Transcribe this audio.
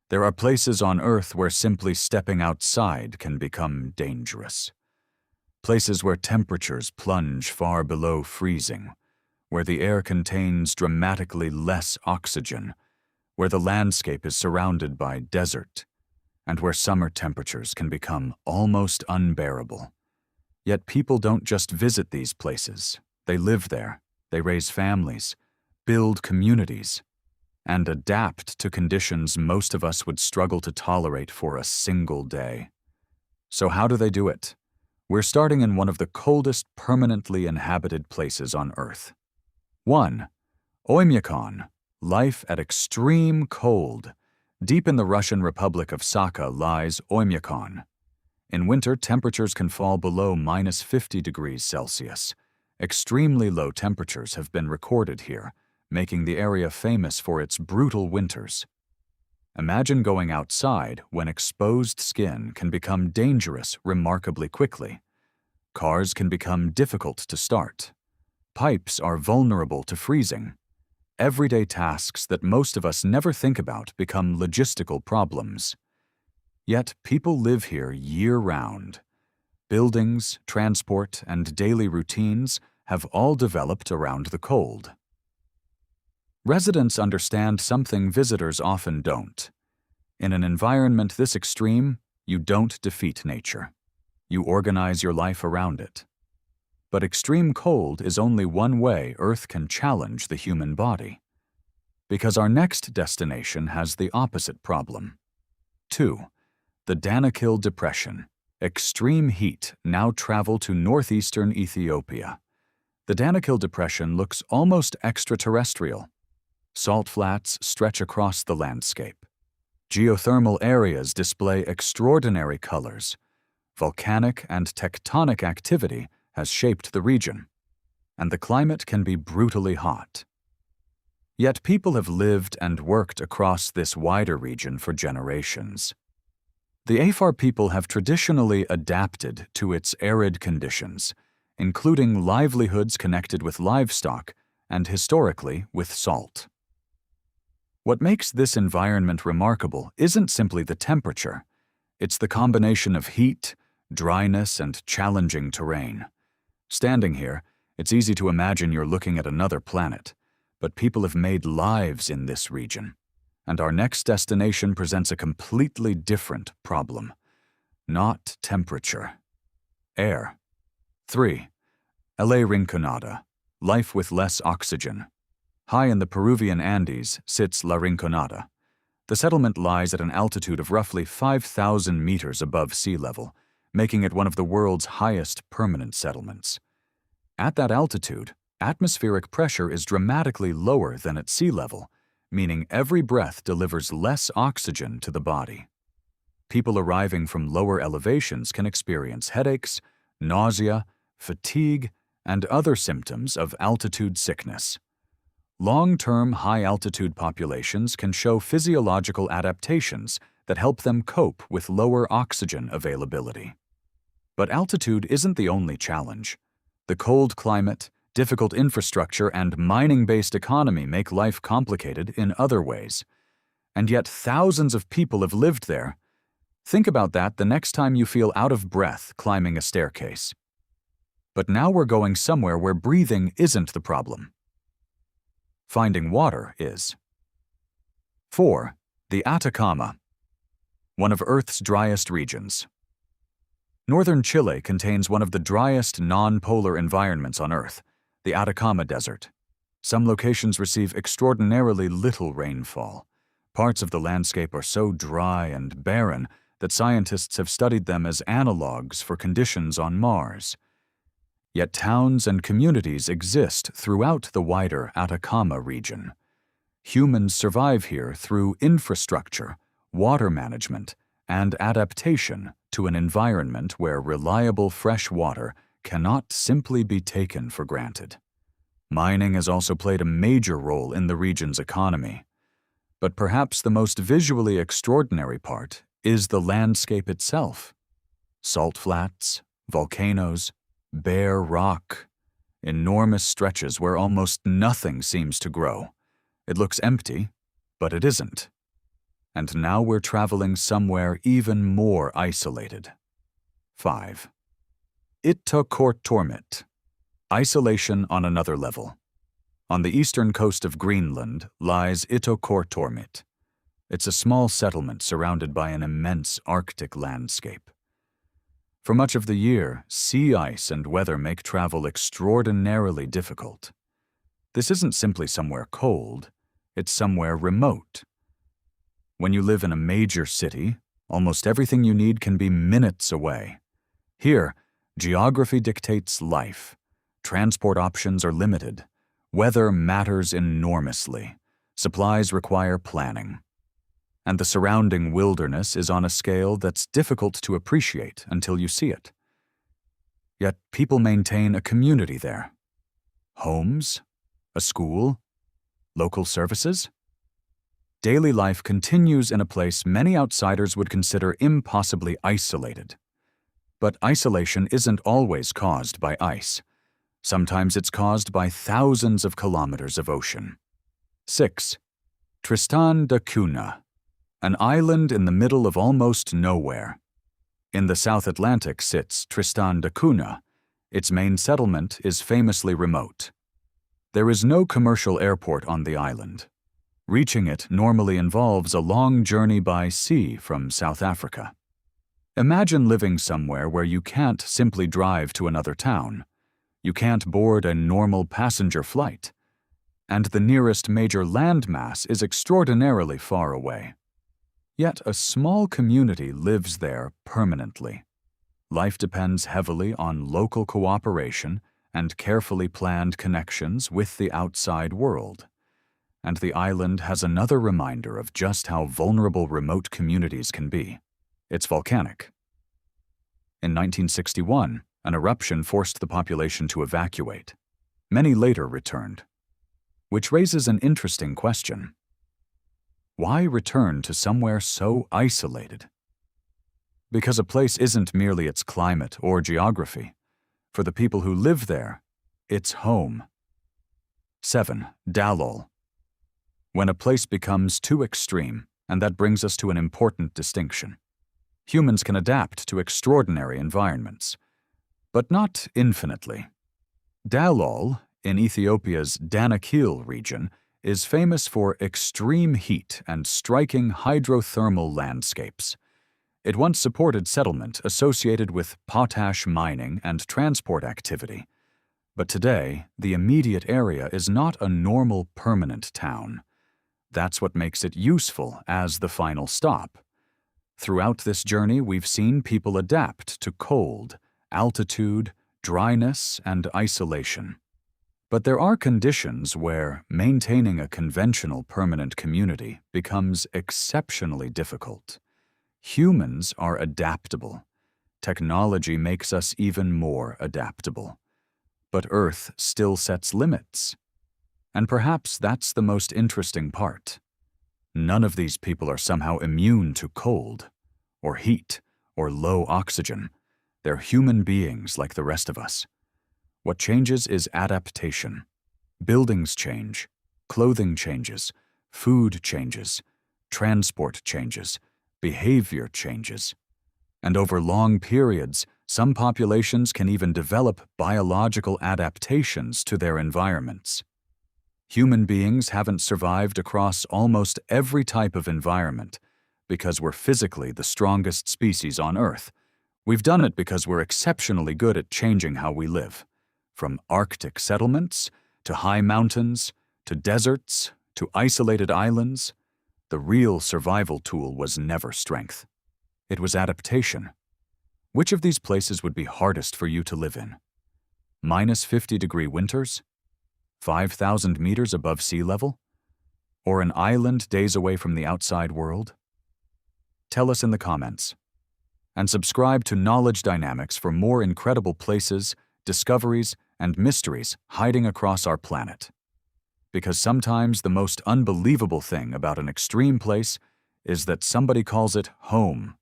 There are places on Earth where simply stepping outside can become dangerous. Places where temperatures plunge far below freezing, where the air contains dramatically less oxygen, where the landscape is surrounded by desert, and where summer temperatures can become almost unbearable. Yet people don't just visit these places. They live there, they raise families, build communities, and adapt to conditions most of us would struggle to tolerate for a single day. So how do they do it? We're starting in one of the coldest permanently inhabited places on Earth. 1. Oymyakon, life at extreme cold. Deep in the Russian Republic of Sakha lies Oymyakon. In winter, temperatures can fall below -50 degrees Celsius. Extremely low temperatures have been recorded here, making the area famous for its brutal winters. Imagine going outside when exposed skin can become dangerous remarkably quickly. Cars can become difficult to start. Pipes are vulnerable to freezing. Everyday tasks that most of us never think about become logistical problems. Yet people live here year-round. Buildings, transport, and daily routines have all developed around the cold. Residents understand something visitors often don't. In an environment this extreme, you don't defeat nature. You organize your life around it. But extreme cold is only one way Earth can challenge the human body. Because our next destination has the opposite problem. 2. The Danakil Depression. Extreme heat now travel to northeastern Ethiopia. The Danakil Depression looks almost extraterrestrial. Salt flats stretch across the landscape. Geothermal areas display extraordinary colors. Volcanic and tectonic activity has shaped the region, and the climate can be brutally hot. Yet people have lived and worked across this wider region for generations. The Afar people have traditionally adapted to its arid conditions, including livelihoods connected with livestock and historically with salt. What makes this environment remarkable isn't simply the temperature. It's the combination of heat, dryness, and challenging terrain. Standing here, it's easy to imagine you're looking at another planet, but people have made lives in this region, and our next destination presents a completely different problem. Not temperature. Air. 3. La Rinconada, life with less oxygen. High in the Peruvian Andes sits La Rinconada. The settlement lies at an altitude of roughly 5,000 meters above sea level, making it one of the world's highest permanent settlements. At that altitude, atmospheric pressure is dramatically lower than at sea level, meaning every breath delivers less oxygen to the body. People arriving from lower elevations can experience headaches, nausea, fatigue, and other symptoms of altitude sickness. Long-term high-altitude populations can show physiological adaptations that help them cope with lower oxygen availability. But altitude isn't the only challenge. The cold climate, difficult infrastructure, and mining-based economy make life complicated in other ways. And yet thousands of people have lived there. Think about that the next time you feel out of breath climbing a staircase. But now we're going somewhere where breathing isn't the problem. Finding water is. 4. The Atacama, one of Earth's driest regions. Northern Chile contains one of the driest non-polar environments on Earth, the Atacama Desert. Some locations receive extraordinarily little rainfall. Parts of the landscape are so dry and barren that scientists have studied them as analogs for conditions on Mars. Yet towns and communities exist throughout the wider Atacama region. Humans survive here through infrastructure, water management, and adaptation to an environment where reliable fresh water cannot simply be taken for granted. Mining has also played a major role in the region's economy. But perhaps the most visually extraordinary part is the landscape itself. Salt flats, volcanoes, bare rock, enormous stretches where almost nothing seems to grow. It looks empty, but it isn't. And now we're traveling somewhere even more isolated. 5. Ittoqqortoormiit. Isolation on another level. On the eastern coast of Greenland lies Ittoqqortoormiit. It's a small settlement surrounded by an immense Arctic landscape. For much of the year, sea ice and weather make travel extraordinarily difficult. This isn't simply somewhere cold, it's somewhere remote. When you live in a major city, almost everything you need can be minutes away. Here, geography dictates life. Transport options are limited. Weather matters enormously. Supplies require planning. And the surrounding wilderness is on a scale that's difficult to appreciate until you see it. Yet people maintain a community there. Homes, a school, local services. Daily life continues in a place many outsiders would consider impossibly isolated. But isolation isn't always caused by ice. Sometimes it's caused by thousands of kilometers of ocean. 6. Tristan da Cunha, an island in the middle of almost nowhere. In the South Atlantic sits Tristan da Cunha. Its main settlement is famously remote. There is no commercial airport on the island. Reaching it normally involves a long journey by sea from South Africa. Imagine living somewhere where you can't simply drive to another town. You can't board a normal passenger flight. And the nearest major landmass is extraordinarily far away. Yet a small community lives there permanently. Life depends heavily on local cooperation and carefully planned connections with the outside world. And the island has another reminder of just how vulnerable remote communities can be. It's volcanic. In 1961, an eruption forced the population to evacuate. Many later returned. Which raises an interesting question. Why return to somewhere so isolated? Because a place isn't merely its climate or geography. For the people who live there, it's home. 7. Dalol. When a place becomes too extreme, and that brings us to an important distinction. Humans can adapt to extraordinary environments, but not infinitely. Dalol, in Ethiopia's Danakil region, is famous for extreme heat and striking hydrothermal landscapes. It once supported settlement associated with potash mining and transport activity. But today, the immediate area is not a normal permanent town. That's what makes it useful as the final stop. Throughout this journey, we've seen people adapt to cold, altitude, dryness, and isolation. But there are conditions where maintaining a conventional permanent community becomes exceptionally difficult. Humans are adaptable. Technology makes us even more adaptable. But Earth still sets limits. And perhaps that's the most interesting part. None of these people are somehow immune to cold, or heat, or low oxygen. They're human beings like the rest of us. What changes is adaptation. Buildings change, clothing changes, food changes, transport changes, behavior changes. And over long periods, some populations can even develop biological adaptations to their environments. Human beings haven't survived across almost every type of environment because we're physically the strongest species on Earth. We've done it because we're exceptionally good at changing how we live. From Arctic settlements, to high mountains, to deserts, to isolated islands, the real survival tool was never strength. It was adaptation. Which of these places would be hardest for you to live in? -50-degree winters? 5,000 meters above sea level? Or an island days away from the outside world? Tell us in the comments. And subscribe to Knowledge Dynamics for more incredible places, discoveries, and mysteries hiding across our planet. Because sometimes the most unbelievable thing about an extreme place is that somebody calls it home.